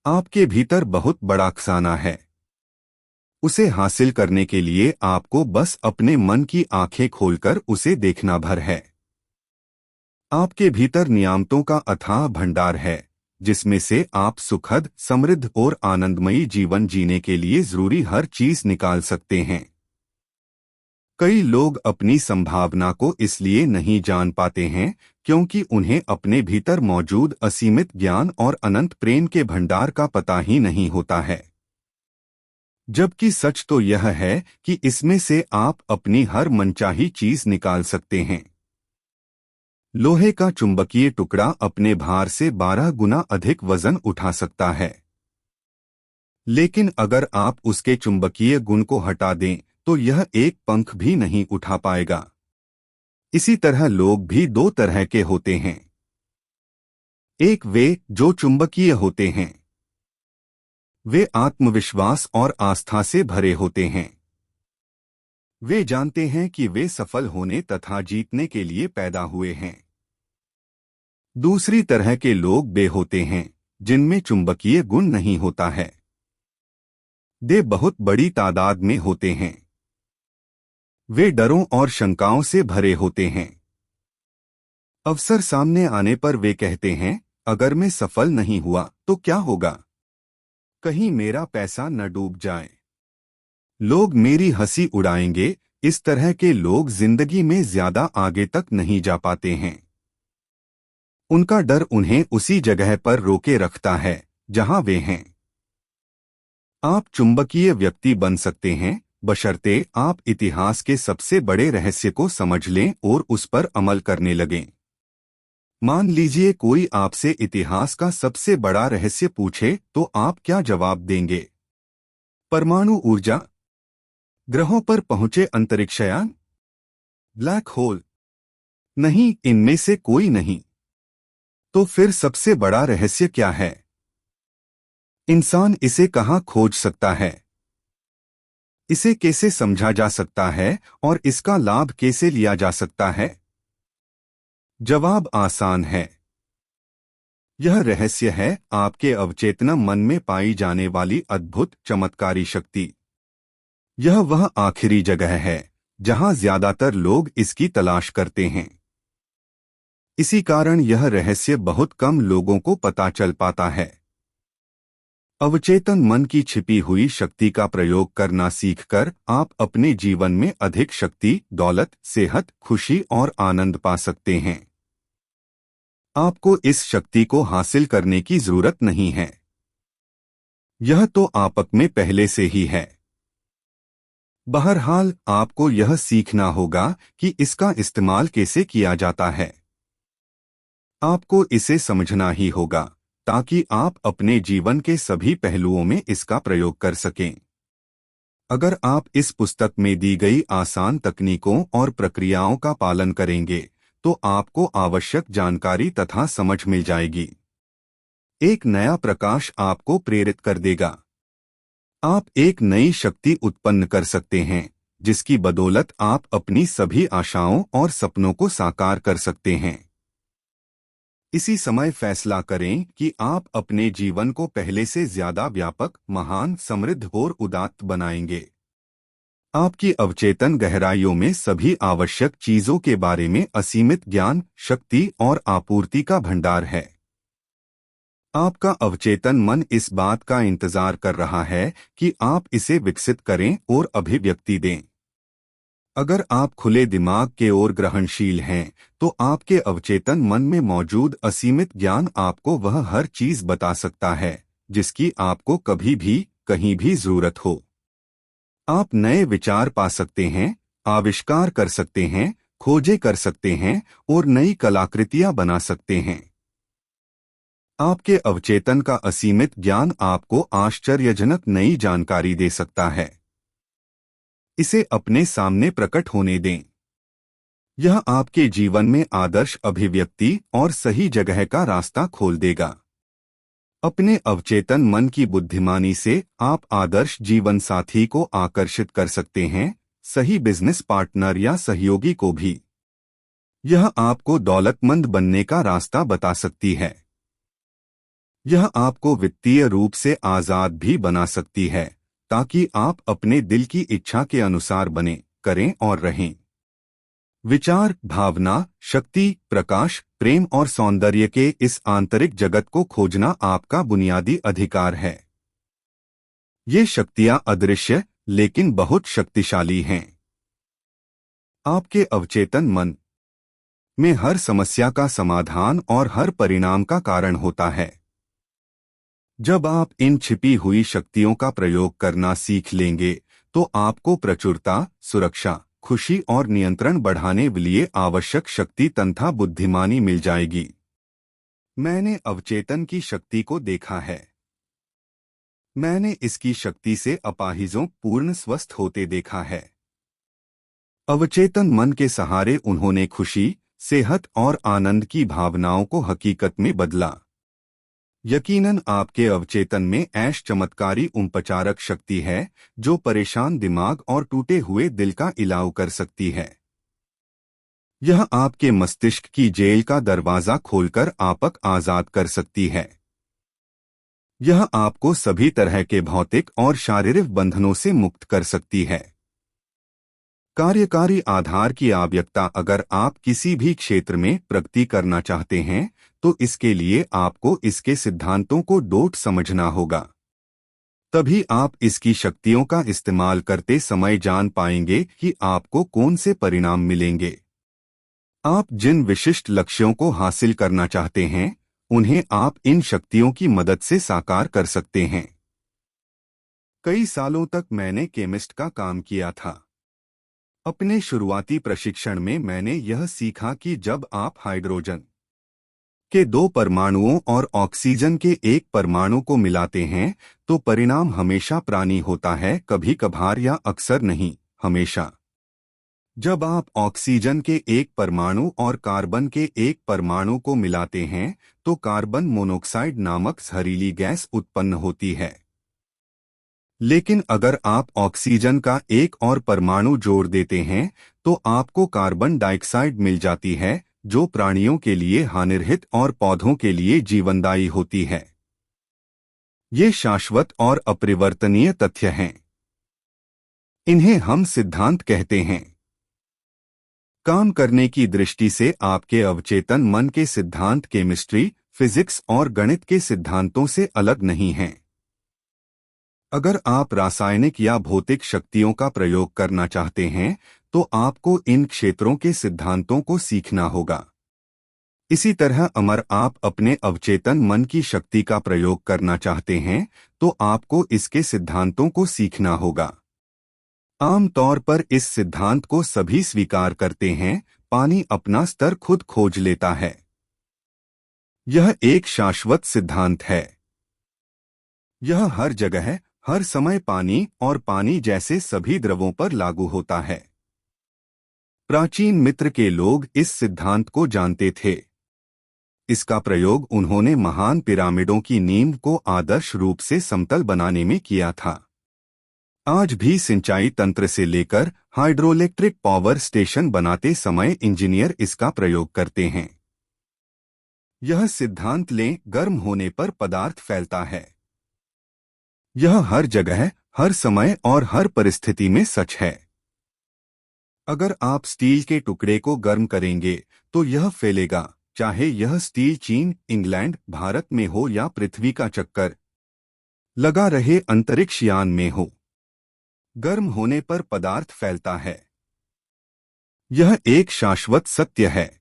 आपके भीतर बहुत बड़ा खजाना है। उसे हासिल करने के लिए आपको बस अपने मन की आंखें खोलकर उसे देखना भर है। आपके भीतर नियामतों का अथाह भंडार है, जिसमें से आप सुखद, समृद्ध और आनंदमयी जीवन जीने के लिए जरूरी हर चीज निकाल सकते हैं। कई लोग अपनी संभावना को इसलिए नहीं जान पाते हैं क्योंकि उन्हें अपने भीतर मौजूद असीमित ज्ञान और अनंत प्रेम के भंडार का पता ही नहीं होता है। जबकि सच तो यह है कि इसमें से आप अपनी हर मनचाही चीज निकाल सकते हैं। लोहे का चुंबकीय टुकड़ा अपने भार से 12 गुना अधिक वजन उठा सकता है, लेकिन अगर आप उसके चुंबकीय गुण को हटा दें तो यह एक पंख भी नहीं उठा पाएगा। इसी तरह लोग भी दो तरह के होते हैं। एक वे जो चुंबकीय होते हैं। वे आत्मविश्वास और आस्था से भरे होते हैं। वे जानते हैं कि वे सफल होने तथा जीतने के लिए पैदा हुए हैं। दूसरी तरह के लोग वे होते हैं जिनमें चुंबकीय गुण नहीं होता है। वे बहुत बड़ी तादाद में होते हैं। वे डरों और शंकाओं से भरे होते हैं। अवसर सामने आने पर वे कहते हैं, अगर मैं सफल नहीं हुआ तो क्या होगा? कहीं मेरा पैसा न डूब जाए। लोग मेरी हंसी उड़ाएंगे। इस तरह के लोग जिंदगी में ज्यादा आगे तक नहीं जा पाते हैं। उनका डर उन्हें उसी जगह पर रोके रखता है जहां वे हैं। आप चुंबकीय व्यक्ति बन सकते हैं बशर्ते आप इतिहास के सबसे बड़े रहस्य को समझ लें और उस पर अमल करने लगें। मान लीजिए कोई आपसे इतिहास का सबसे बड़ा रहस्य पूछे तो आप क्या जवाब देंगे? परमाणु ऊर्जा, ग्रहों पर पहुंचे अंतरिक्षयान, ब्लैक होल? नहीं, इनमें से कोई नहीं। तो फिर सबसे बड़ा रहस्य क्या है? इंसान इसे कहां खोज सकता है? इसे कैसे समझा जा सकता है और इसका लाभ कैसे लिया जा सकता है? जवाब आसान है। यह रहस्य है आपके अवचेतन मन में पाई जाने वाली अद्भुत चमत्कारी शक्ति। यह वह आखिरी जगह है जहां ज्यादातर लोग इसकी तलाश करते हैं। इसी कारण यह रहस्य बहुत कम लोगों को पता चल पाता है। अवचेतन मन की छिपी हुई शक्ति का प्रयोग करना सीखकर आप अपने जीवन में अधिक शक्ति, दौलत, सेहत, खुशी और आनंद पा सकते हैं। आपको इस शक्ति को हासिल करने की जरूरत नहीं है। यह तो आप में पहले से ही है। बहरहाल आपको यह सीखना होगा कि इसका इस्तेमाल कैसे किया जाता है। आपको इसे समझना ही होगा ताकि आप अपने जीवन के सभी पहलुओं में इसका प्रयोग कर सकें। अगर आप इस पुस्तक में दी गई आसान तकनीकों और प्रक्रियाओं का पालन करेंगे तो आपको आवश्यक जानकारी तथा समझ मिल जाएगी। एक नया प्रकाश आपको प्रेरित कर देगा। आप एक नई शक्ति उत्पन्न कर सकते हैं जिसकी बदौलत आप अपनी सभी आशाओं और सपनों को साकार कर सकते हैं। इसी समय फैसला करें कि आप अपने जीवन को पहले से ज्यादा व्यापक, महान, समृद्ध और उदात्त बनाएंगे। आपकी अवचेतन गहराइयों में सभी आवश्यक चीजों के बारे में असीमित ज्ञान, शक्ति और आपूर्ति का भंडार है। आपका अवचेतन मन इस बात का इंतजार कर रहा है कि आप इसे विकसित करें और अभिव्यक्ति दें। अगर आप खुले दिमाग के ओर ग्रहणशील हैं तो आपके अवचेतन मन में मौजूद असीमित ज्ञान आपको वह हर चीज बता सकता है जिसकी आपको कभी भी कहीं भी जरूरत हो। आप नए विचार पा सकते हैं, आविष्कार कर सकते हैं, खोजें कर सकते हैं और नई कलाकृतियां बना सकते हैं। आपके अवचेतन का असीमित ज्ञान आपको आश्चर्यजनक नई जानकारी दे सकता है। इसे अपने सामने प्रकट होने दें। यह आपके जीवन में आदर्श अभिव्यक्ति और सही जगह का रास्ता खोल देगा। अपने अवचेतन मन की बुद्धिमानी से आप आदर्श जीवन साथी को आकर्षित कर सकते हैं, सही बिजनेस पार्टनर या सहयोगी को भी। यह आपको दौलतमंद बनने का रास्ता बता सकती है। यह आपको वित्तीय रूप से आजाद भी बना सकती है, ताकि आप अपने दिल की इच्छा के अनुसार बने, करें और रहें। विचार, भावना, शक्ति, प्रकाश, प्रेम और सौंदर्य के इस आंतरिक जगत को खोजना आपका बुनियादी अधिकार है। ये शक्तियां अदृश्य लेकिन बहुत शक्तिशाली हैं। आपके अवचेतन मन में हर समस्या का समाधान और हर परिणाम का कारण होता है। जब आप इन छिपी हुई शक्तियों का प्रयोग करना सीख लेंगे, तो आपको प्रचुरता, सुरक्षा, खुशी और नियंत्रण बढ़ाने के लिए आवश्यक शक्ति तथा बुद्धिमानी मिल जाएगी। मैंने अवचेतन की शक्ति को देखा है। मैंने इसकी शक्ति से अपाहिजों पूर्ण स्वस्थ होते देखा है। अवचेतन मन के सहारे उन्होंने खुशी, सेहत और आनंद की भावनाओं को हकीकत में बदला। यकीनन आपके अवचेतन में ऐश चमत्कारी उपचारक शक्ति है, जो परेशान दिमाग और टूटे हुए दिल का इलाज कर सकती है। यह आपके मस्तिष्क की जेल का दरवाजा खोलकर आपक आजाद कर सकती है। यह आपको सभी तरह के भौतिक और शारीरिक बंधनों से मुक्त कर सकती है। कार्यकारी आधार की आवश्यकता। अगर आप किसी भी क्षेत्र में प्रगति करना चाहते हैं, तो इसके लिए आपको इसके सिद्धांतों को डोट समझना होगा। तभी आप इसकी शक्तियों का इस्तेमाल करते समय जान पाएंगे कि आपको कौन से परिणाम मिलेंगे। आप जिन विशिष्ट लक्ष्यों को हासिल करना चाहते हैं, उन्हें आप इन शक्तियों की मदद से साकार कर सकते हैं। कई सालों तक मैंने केमिस्ट का काम किया था। अपने शुरुआती प्रशिक्षण में मैंने यह सीखा कि जब आप हाइड्रोजन के 2 परमाणुओं और ऑक्सीजन के 1 परमाणु को मिलाते हैं, तो परिणाम हमेशा प्राणी होता है, कभी कभार या अक्सर नहीं, हमेशा। जब आप ऑक्सीजन के 1 परमाणु और कार्बन के 1 परमाणु को मिलाते हैं, तो कार्बन मोनोऑक्साइड नामक जहरीली गैस उत्पन्न होती है। लेकिन अगर आप ऑक्सीजन का 1 और परमाणु जोड़ देते हैं, तो आपको कार्बन डाइऑक्साइड मिल जाती है, जो प्राणियों के लिए हानिरहित और पौधों के लिए जीवनदायी होती है। ये शाश्वत और अपरिवर्तनीय तथ्य हैं। इन्हें हम सिद्धांत कहते हैं। काम करने की दृष्टि से आपके अवचेतन मन के सिद्धांत केमिस्ट्री, फिजिक्स और गणित के सिद्धांतों से अलग नहीं हैं। अगर आप रासायनिक या भौतिक शक्तियों का प्रयोग करना चाहते हैं, तो आपको इन क्षेत्रों के सिद्धांतों को सीखना होगा। इसी तरह अमर आप अपने अवचेतन मन की शक्ति का प्रयोग करना चाहते हैं, तो आपको इसके सिद्धांतों को सीखना होगा। आमतौर पर इस सिद्धांत को सभी स्वीकार करते हैं, पानी अपना स्तर खुद खोज लेता है। यह एक शाश्वत सिद्धांत है। यह हर जगह, हर समय पानी और पानी जैसे सभी द्रवों पर लागू होता है। प्राचीन मिस्र के लोग इस सिद्धांत को जानते थे। इसका प्रयोग उन्होंने महान पिरामिडों की नींव को आदर्श रूप से समतल बनाने में किया था। आज भी सिंचाई तंत्र से लेकर हाइड्रोइलेक्ट्रिक पावर स्टेशन बनाते समय इंजीनियर इसका प्रयोग करते हैं। यह सिद्धांत लें, गर्म होने पर पदार्थ फैलता है। यह हर जगह, हर समय और हर परिस्थिति में सच है। अगर आप स्टील के टुकड़े को गर्म करेंगे, तो यह फैलेगा, चाहे यह स्टील चीन, इंग्लैंड, भारत में हो या पृथ्वी का चक्कर लगा रहे अंतरिक्ष यान में हो। गर्म होने पर पदार्थ फैलता है। यह एक शाश्वत सत्य है।